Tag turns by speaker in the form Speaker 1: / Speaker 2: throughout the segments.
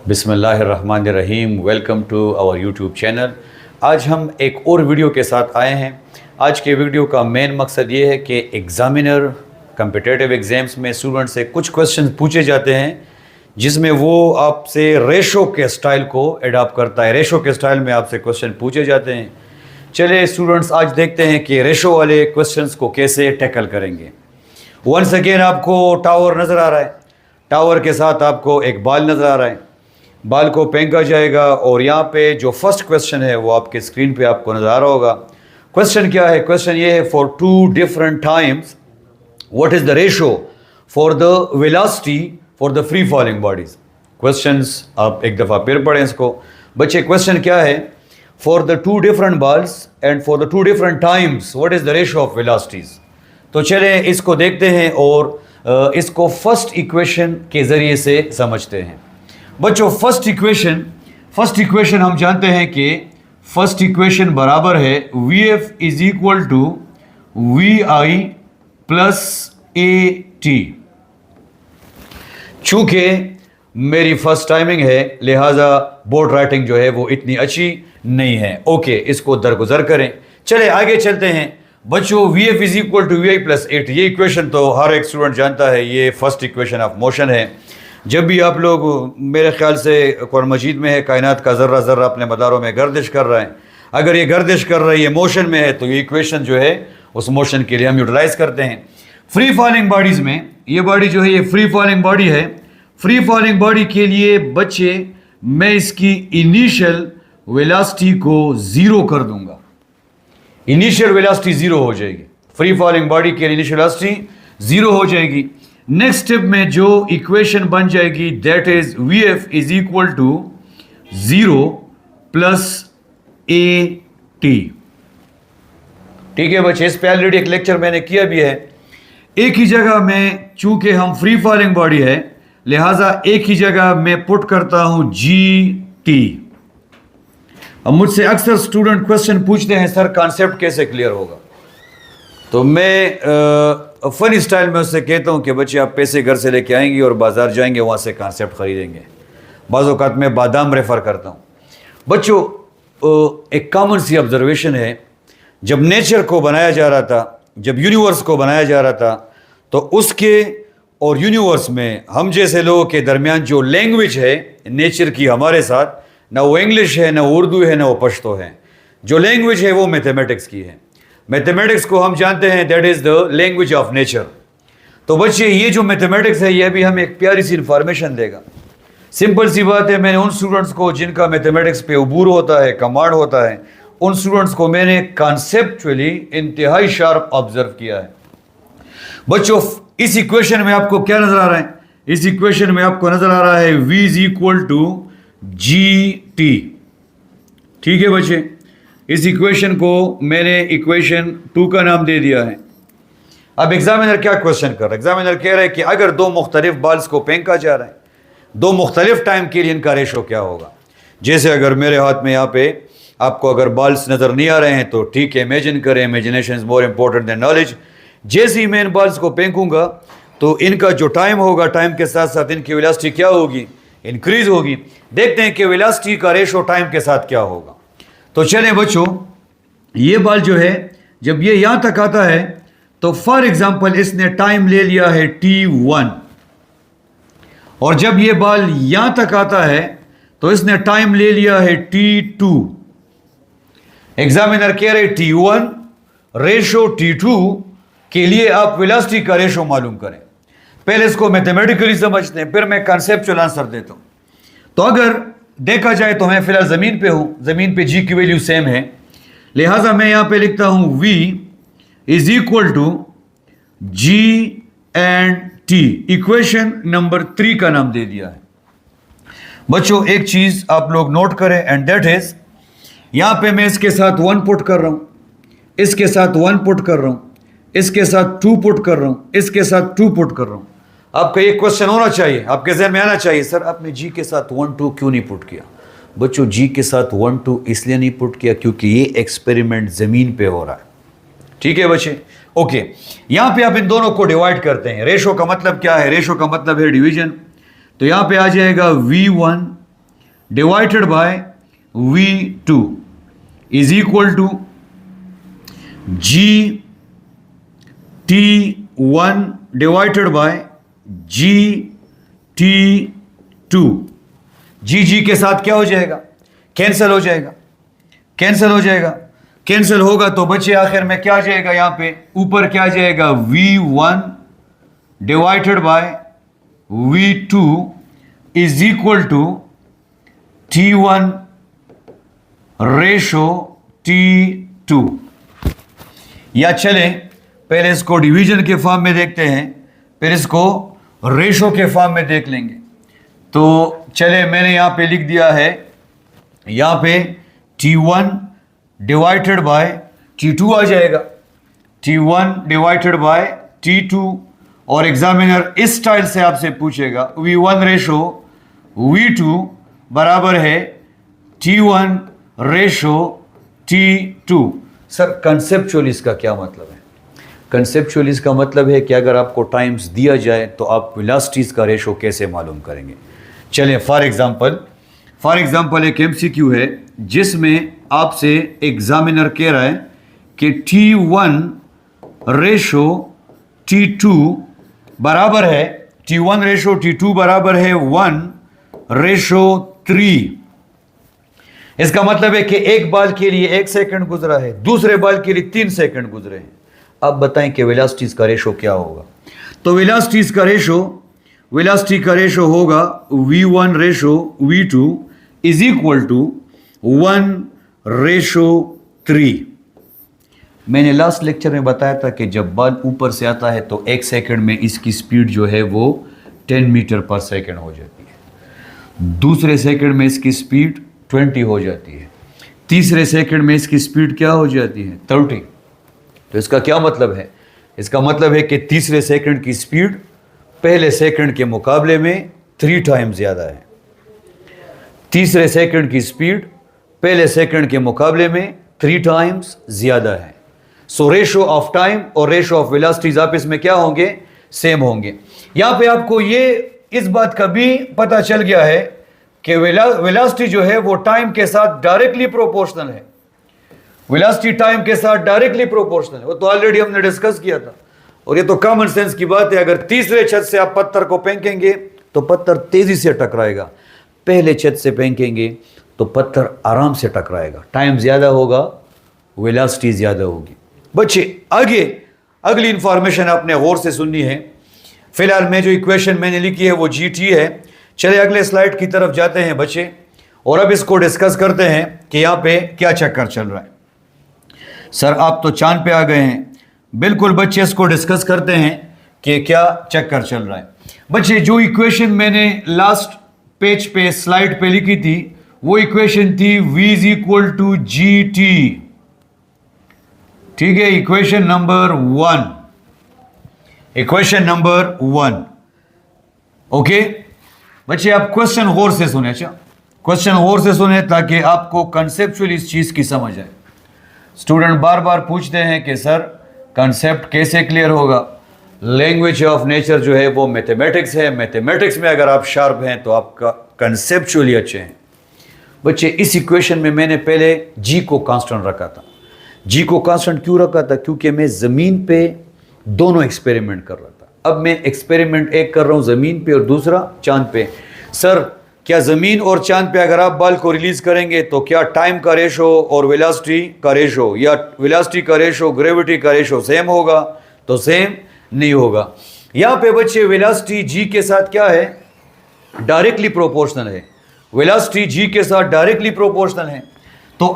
Speaker 1: बिस्मिल्लाहिर्रहमानिर्रहीम। Welcome to our YouTube channel. आज हम एक और वीडियो के साथ आए हैं। आज के वीडियो का मेन मकसद ये है कि एग्ज़ामिनर कम्पिटिटिव एग्ज़ाम्स में स्टूडेंट से कुछ क्वेश्चन पूछे जाते हैं जिसमें वो आपसे रेशो के स्टाइल को एडॉप्ट करता है। रेशो के स्टाइल में आपसे क्वेश्चन पूछे जाते हैं। चलिए स्टूडेंट्स, आज देखते हैं कि रेशो वाले क्वेश्चंस को कैसे टैकल करेंगे। वंस अगेन आपको टावर नज़र आ रहा है। टावर के साथ आपको एक बॉल नज़र आ रहा है। बॉल को फेंका जाएगा और यहाँ पे जो फर्स्ट क्वेश्चन है वो आपके स्क्रीन पे आपको नज़र आ रहा होगा। क्वेश्चन क्या है? क्वेश्चन ये है, for two different times what is the ratio for the velocity for the free falling bodies. Questions आप एक दफ़ा फिर पढ़ें इसको। बच्चे, क्वेश्चन क्या है? For the two different balls and for the two different times what is the ratio of velocities. तो चलें इसको देखते हैं और इसको फर्स्ट इक्वेशन के ज़रिए से समझते हैं। बच्चों, फर्स्ट इक्वेशन हम जानते हैं कि फर्स्ट इक्वेशन बराबर है v f is equal to v i plus a t. चूंकि मेरी फर्स्ट टाइमिंग है लिहाजा बोर्ड राइटिंग जो है वो इतनी अच्छी नहीं है। ओके, इसको दरगुजर करें। चले आगे चलते हैं। बच्चों, v f is equal to v i plus a t, ये इक्वेशन तो हर एक स्टूडेंट जानता है। ये फर्स्ट इक्वेशन ऑफ मोशन है। जब भी आप लोग, मेरे ख्याल से कुरान मजीद में है, कायनात का ज़र्रा ज़र्रा अपने मदारों में गर्दिश कर रहा है। अगर ये गर्दिश कर रहा है, ये मोशन में है, तो ये इक्वेशन जो है उस मोशन के लिए हम यूटिलाइज करते हैं। फ्री फॉलिंग बॉडीज़ में ये बॉडी जो है ये फ्री फॉलिंग बॉडी है। फ्री फॉलिंग बॉडी के लिए बच्चे मैं इसकी इनिशियल वेलोसिटी को ज़ीरो कर दूंगा। इनिशियल वेलोसिटी ज़ीरो हो जाएगी। फ्री फॉलिंग बॉडी के लिए इनिशियल वेलोसिटी ज़ीरो हो जाएगी। नेक्स्ट स्टेप में जो इक्वेशन बन जाएगी that is v f is equal to zero plus a t. ठीक है बच्चे, इस पे ऑलरेडी एक लेक्चर मैंने किया भी है। एक ही जगह में, चूंकि हम फ्री फॉलिंग बॉडी है लिहाजा एक ही जगह में पुट करता हूं जी टी। अब मुझसे अक्सर स्टूडेंट क्वेश्चन पूछते हैं, सर कॉन्सेप्ट कैसे क्लियर होगा? तो मैं फनी स्टाइल में उससे कहता हूँ कि बच्चे आप पैसे घर से लेके आएंगे और बाज़ार जाएंगे, वहाँ से कॉन्सेप्ट ख़रीदेंगे। बाज़ औक़ात मैं बादाम रेफ़र करता हूँ। बच्चों, एक कॉमन सी ऑब्ज़र्वेशन है, जब नेचर को बनाया जा रहा था, जब यूनिवर्स को बनाया जा रहा था, तो उसके और यूनिवर्स में हम जैसे लोगों के दरमियान जो लैंग्वेज है नेचर की हमारे साथ, ना वो इंग्लिश है, ना उर्दू है, ना वो पश्तो है। जो लैंग्वेज है वो मैथमेटिक्स की है। मैथमेटिक्स को हम जानते हैं that is the language of nature. तो बच्चे, ये जो मैथमेटिक्स है ये भी हमें एक प्यारी सी इन्फॉर्मेशन देगा। सिंपल सी बात है, मैंने उन स्टूडेंट्स को जिनका मैथमेटिक्स पे उबूर होता है, कमांड होता है, उन स्टूडेंट्स को मैंने कॉन्सेप्चुअली इंतहाई शार्प ऑब्जर्व किया है। बच्चों, इस इक्वेशन में आपको क्या नज़र आ रहा है? इस इक्वेशन में आपको नज़र आ रहा है v is equal to g t. ठीक है बच्चे, इस इक्वेशन को मैंने इक्वेशन 2 का नाम दे दिया है। अब एग्जामिनर क्या क्वेश्चन कर रहा है? एग्जामिनर कह रहा है कि अगर दो मुख्तलिफ बॉल्स को फेंका जा रहा है, दो मुख्तलिफ टाइम के लिए इनका रेशो क्या होगा? जैसे अगर मेरे हाथ में यहाँ पे आपको अगर बॉल्स नज़र नहीं आ रहे हैं तो ठीक है, इमेजिन करें। Imagination is more important than knowledge. जैसे ही मैं इन बॉल्स को फेंकूंगा तो इनका जो टाइम होगा, टाइम के साथ साथ इनकी वेलोसिटी क्या होगी? इंक्रीज होगी। देखते हैं कि वेलोसिटी का रेशो टाइम के साथ क्या होगा। तो चलें बच्चों, ये बॉल जो है जब ये यहां तक आता है तो फॉर एग्जांपल इसने टाइम ले लिया है t1, और जब ये बॉल यहां तक आता है तो इसने टाइम ले लिया है t2। एग्जामिनर कह रहे t1 रेशो t2 के लिए आप वेलोसिटी का रेशो मालूम करें। पहले इसको मैथमेटिकली समझते हैं, फिर मैं कॉन्सेप्चुअल आंसर देता हूं। तो अगर देखा जाए तो मैं फिलहाल ज़मीन पे हूँ, ज़मीन पे जी की वैल्यू सेम है, लिहाजा मैं यहाँ पे लिखता हूँ v is equal to g and t. Equation number 3 का नाम दे दिया है। बच्चों, एक चीज़ आप लोग नोट करें एंड दैट इज, यहाँ पे मैं इसके साथ 1 पुट कर रहा हूँ, इसके साथ 1 पुट कर रहा हूँ, इसके साथ 2 पुट कर रहा हूँ, इसके साथ 2 पुट कर रहा हूँ। आपका ये क्वेश्चन होना चाहिए, आपके जहन में आना चाहिए, सर आपने जी के साथ 1 2 क्यों नहीं पुट किया? बच्चों, जी के साथ 1 2 इसलिए नहीं पुट किया क्योंकि ये एक्सपेरिमेंट ज़मीन पे हो रहा है। ठीक है बच्चे, ओके। यहाँ पे आप इन दोनों को डिवाइड करते हैं। रेशो का मतलब क्या है? रेशो का मतलब है डिवीजन। तो यहाँ पे आ जाएगा v1 divided by V2 is equal to GT1 divided by GT2। जी के साथ क्या हो जाएगा? कैंसिल हो जाएगा, कैंसिल हो जाएगा। कैंसिल होगा तो बच्चे आखिर में क्या आ जाएगा? यहां पे ऊपर क्या आ जाएगा? V1 divided by V2 is equal to T1 ratio T2। या चले पहले इसको डिवीजन के फॉर्म में देखते हैं, फिर इसको रेशो के फॉर्म में देख लेंगे। तो चले मैंने यहां पे लिख दिया है, यहां पे T1 डिवाइडेड बाय T2 आ जाएगा, T1 डिवाइडेड बाय T2। और एग्जामिनर इस स्टाइल से आपसे पूछेगा V1 रेशो V2 बराबर है T1 ratio T2। Sir conceptually इसका क्या मतलब है? कंसेप्चुअली इसका मतलब है कि अगर आपको टाइम्स दिया जाए तो आप वेलोसिटीज का रेशो कैसे मालूम करेंगे। चलें फॉर एग्जांपल एक MCQ है जिसमें आपसे एग्जामिनर कह रहा है कि T1 रेशो T2 बराबर है, T1 रेशो T2 बराबर है 1:3। इसका मतलब है कि एक बाल के लिए 1 सेकंड गुजरा है, दूसरे बाल के लिए 3 सेकंड गुजरे हैं। अब बताएं कि वेलोसिटीज का रेशो क्या होगा? तो वेलोसिटी का रेशो होगा V1 ratio V2 is equal to 1:3। मैंने लास्ट लेक्चर में बताया था कि जब बाल ऊपर से आता है तो 1 सेकंड में इसकी स्पीड जो है वो 10 मीटर पर सेकंड हो जाती है, दूसरे सेकंड में इसकी स्पीड 20 हो जाती है, तीसरे सेकंड में इसकी स्पीड क्या हो जाती है? 30। तो इसका क्या मतलब है? इसका मतलब है कि तीसरे सेकंड की स्पीड पहले सेकंड के मुकाबले में 3 टाइम ज़्यादा है। तीसरे सेकंड की स्पीड पहले सेकंड के मुकाबले में 3 टाइम्स ज़्यादा है। सो रेशो ऑफ टाइम और रेशो ऑफ वेलोसिटीज आपस में क्या होंगे? सेम होंगे। यहां पे आपको ये इस बात का भी पता चल गया है कि वेलोसिटी जो है वो टाइम के साथ डायरेक्टली प्रोपोर्शनल है। वेलोसिटी टाइम के साथ डायरेक्टली प्रोपोर्शनल है, वो तो ऑलरेडी हमने डिस्कस किया था। और ये तो कॉमन सेंस की बात है, अगर तीसरे छत से आप पत्थर को फेंकेंगे तो पत्थर तेजी से टकराएगा, पहले छत से फेंकेंगे तो पत्थर आराम से टकराएगा, टाइम ज्यादा होगा, वेलोसिटी ज्यादा होगी। बच्चे आगे अगली इंफॉर्मेशन आपने गौर से सुननी है। फिलहाल मैं जो इक्वेशन मैंने लिखी है वो GT है। चले अगले स्लाइड की तरफ जाते हैं बच्चे, और अब इसको डिस्कस करते हैं कि यहाँ पे क्या चक्कर चल रहा है। सर आप तो चांद पे आ गए हैं। बिल्कुल बच्चे, इसको डिस्कस करते हैं कि क्या चक्कर चल रहा है। बच्चे जो इक्वेशन मैंने लास्ट पेज पे स्लाइड पे लिखी थी वो इक्वेशन थी V is equal to GT। ठीक है, इक्वेशन नंबर 1। ओके बच्चे, आप क्वेश्चन गौर से सुने। अच्छा, क्वेश्चन गौर से सुने ताकि आपको कंसेप्चुअली इस चीज की समझ आए। स्टूडेंट बार बार पूछते हैं कि सर कंसेप्ट कैसे क्लियर होगा? लैंग्वेज ऑफ नेचर जो है वो मैथमेटिक्स है, मैथमेटिक्स में अगर आप शार्प हैं तो आपका कंसेप्चुअली अच्छे हैं। बच्चे इस इक्वेशन में मैंने पहले G को कांस्टेंट रखा था। G को कांस्टेंट क्यों रखा था? क्योंकि मैं ज़मीन पे दोनों एक्सपेरिमेंट कर रहा था। अब मैं एक्सपेरिमेंट एक कर रहा हूँ ज़मीन पे और दूसरा चांद पे। सर क्या ज़मीन और चांद पे अगर आप बाल को रिलीज़ करेंगे तो क्या टाइम का रेशो और वेलोसिटी का रेशो या वेलोसिटी का रेशो ग्रेविटी का रेशो सेम होगा? तो सेम नहीं होगा। यहाँ पे बच्चे वेलोसिटी G के साथ क्या है? डायरेक्टली प्रोपोर्शनल है। वेलोसिटी G के साथ डायरेक्टली प्रोपोर्शनल है। तो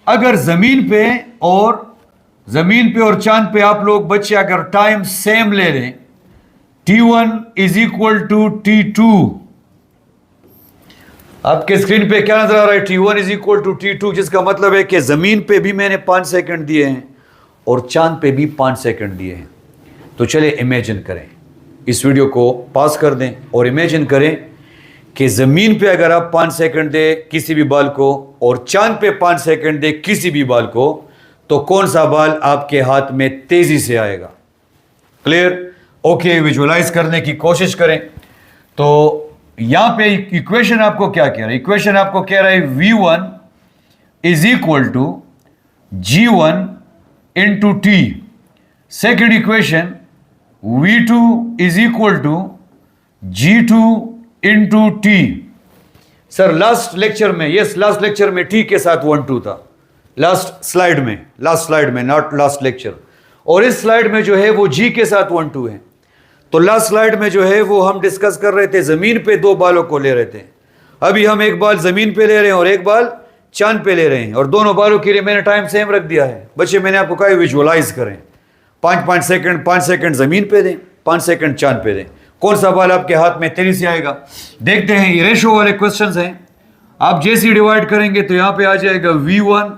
Speaker 1: अगर ज़मीन पे और चांद पे आप लोग बच्चे अगर टाइम सेम ले लें, T1 is equal to T2। आपके स्क्रीन पे क्या नजर आ रहा है? T1 is equal to T2, जिसका मतलब है कि जमीन पे भी मैंने 5 सेकंड दिए हैं और चांद पे भी 5 सेकंड दिए हैं। तो चले इमेजिन करें, इस वीडियो को पास कर दें और इमेजिन करें कि ज़मीन पे अगर आप 5 सेकंड दे किसी भी बाल को और चांद पे 5 सेकंड दे किसी भी बाल को, तो कौन सा बाल आपके हाथ में तेजी से आएगा? क्लियर? ओके, विजुअलाइज करने की कोशिश करें। तो यहां पे इक्वेशन आपको क्या कह रहा है? इक्वेशन आपको कह रहा है V1 is equal to G1 into T. Second equation V2 is equal to G2 into T. Sir last lecture में, यस लास्ट लेक्चर में टी के साथ 1 2 था, लास्ट स्लाइड में, नॉट लास्ट लेक्चर। और इस स्लाइड में जो है वो जी के साथ 1 2 है। तो लास्ट स्लाइड में जो है वो हम डिस्कस कर रहे थे, जमीन पे 2 बालों को ले रहे थे। अभी हम एक बाल जमीन पे ले रहे हैं और एक बाल चांद पे ले रहे हैं, और दोनों बालों के लिए मैंने टाइम सेम रख दिया है। बच्चे मैंने आपको कहा विजुअलाइज करें, 5 सेकंड, 5 सेकंड जमीन पे दें, 5 सेकंड चांद पे दें। कौन सा बाल आपके हाथ में तेजी से आएगा देखते हैं। ये रेशो वाले क्वेश्चंस हैं। आप जैसे ही डिवाइड करेंगे तो यहां पे आ जाएगा V1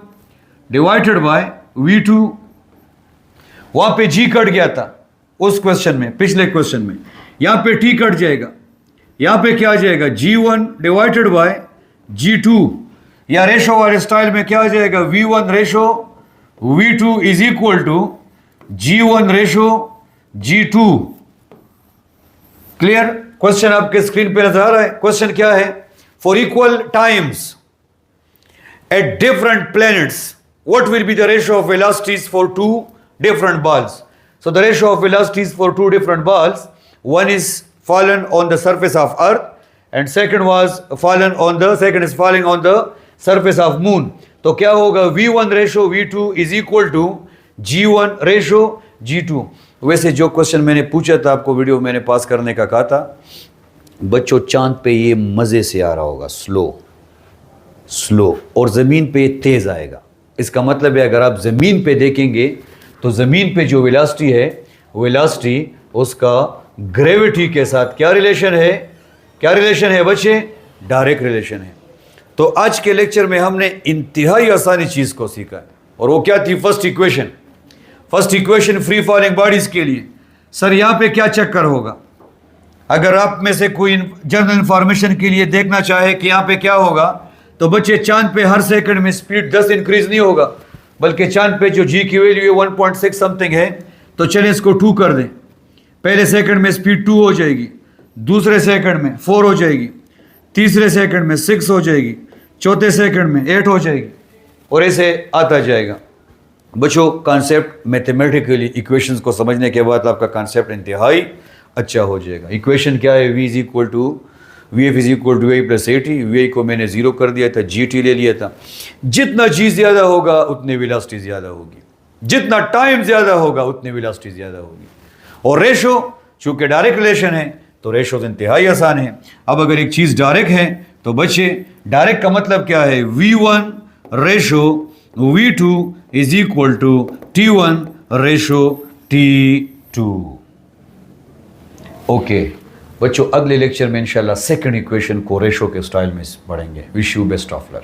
Speaker 1: डिवाइडेड बाय V2। वहां पे G कट गया था उस क्वेश्चन में, पिछले क्वेश्चन में। यहां पे T कट जाएगा, यहां पे क्या आ जाएगा G1 डिवाइडेड बाय G2। या रेशो वाले स्टाइल में क्या आ जाएगा V1 ratio V2 is equal to G1 ratio G2। Clear? Question आपके स्क्रीन पे नजर आ रहा है। क्वेश्चन क्या है? For equal times at different planets what will be the ratio of velocities for 2 different balls. So the ratio of velocities for 2 different balls, one is fallen on the surface of earth and second is falling on the surface of moon. तो क्या होगा? V1 ratio V2 is equal to G1 ratio G2। वैसे जो question मैंने पूछा था आपको, video मैंने पास करने का कहा था, बच्चों चांद पे ये मजे से आ रहा होगा, स्लो, और जमीन पे तेज आएगा। इसका मतलब है अगर आप जमीन पे देखेंगे तो जमीन पे जो वेलोसिटी है, वेलोसिटी उसका ग्रेविटी के साथ क्या रिलेशन है बच्चे? डायरेक्ट रिलेशन है। तो आज के लेक्चर में हमने इंतहाई आसानी चीज को सीखा है, और वो क्या थी? First equation free falling bodies के लिए। सर यहां पे क्या चक्कर होगा? अगर आप में से कोई जनरल इंफॉर्मेशन के लिए देखना चाहे कि यहां पे क्या होगा, तो बच्चे चांद पे हर सेकंड में स्पीड 10 इंक्रीज नहीं होगा, बल्कि चांद पे जो जी की वैल्यू है 1.6 समथिंग है। तो चले इसको 2 कर दें। पहले सेकंड में स्पीड 2 हो जाएगी, दूसरे सेकंड में 4 हो जाएगी, तीसरे सेकंड में 6 हो जाएगी, चौथे सेकंड में 8 हो जाएगी, और ऐसे आता जाएगा। बच्चों कॉन्सेप्ट मैथमेटिकली इक्वेशंस को समझने के बाद आपका कॉन्सेप्ट इंतहाई अच्छा हो जाएगा। इक्वेशन क्या है? V is equal to VI plus AT। VI को मैंने 0 कर दिया था, GT ले लिया था। जितना G ज्यादा होगा उतनी वेलोसिटी ज्यादा होगी, जितना टाइम ज्यादा होगा उतनी वेलोसिटी ज्यादा होगी। और रेशो चूंकि डायरेक्ट रिलेशन है तो रेशो इंतहाई आसान है। अब अगर एक चीज डायरेक्ट है तो बच्चे डायरेक्ट का मतलब क्या है? V1 ratio V2 is equal to T1 ratio T2। Okay बच्चों, अगले लेक्चर में इंशाल्लाह सेकंड इक्वेशन को रेशो के स्टाइल में पढ़ेंगे। Wish you best of luck.